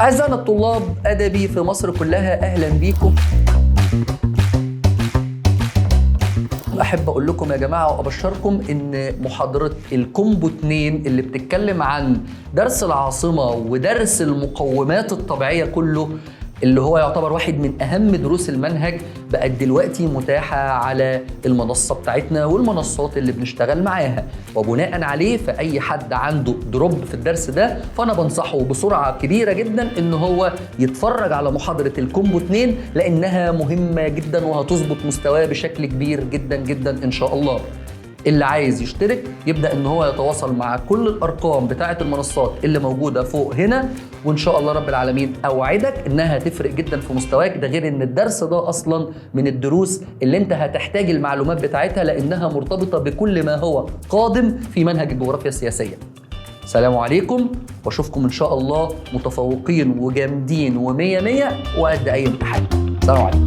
أعزائنا الطلاب أدبي في مصر كلها، أهلا بيكم. أحب أقول لكم يا جماعة وأبشركم إن محاضرة الكومبو 2 اللي بتتكلم عن درس العاصمة ودرس المقومات الطبيعية كله، اللي هو يعتبر واحد من أهم دروس المنهج، بقت دلوقتي متاحة على المنصة بتاعتنا والمنصات اللي بنشتغل معاها. وبناء عليه فأي حد عنده دروب في الدرس ده فأنا بنصحه بسرعة كبيرة جدا إن هو يتفرج على محاضرة الكومبو 2، لأنها مهمة جدا وهتظبط مستواه بشكل كبير جدا جدا إن شاء الله. اللي عايز يشترك يبدأ ان هو يتواصل مع كل الارقام بتاعه المنصات اللي موجودة فوق هنا، وان شاء الله رب العالمين اوعدك انها هتفرق جدا في مستواك. ده غير ان الدرس ده اصلا من الدروس اللي انت هتحتاج المعلومات بتاعتها، لانها مرتبطة بكل ما هو قادم في منهج الجغرافيا السياسية. السلام عليكم، واشوفكم ان شاء الله متفوقين وجامدين ومية مية وقد اي امتحان. السلام عليكم.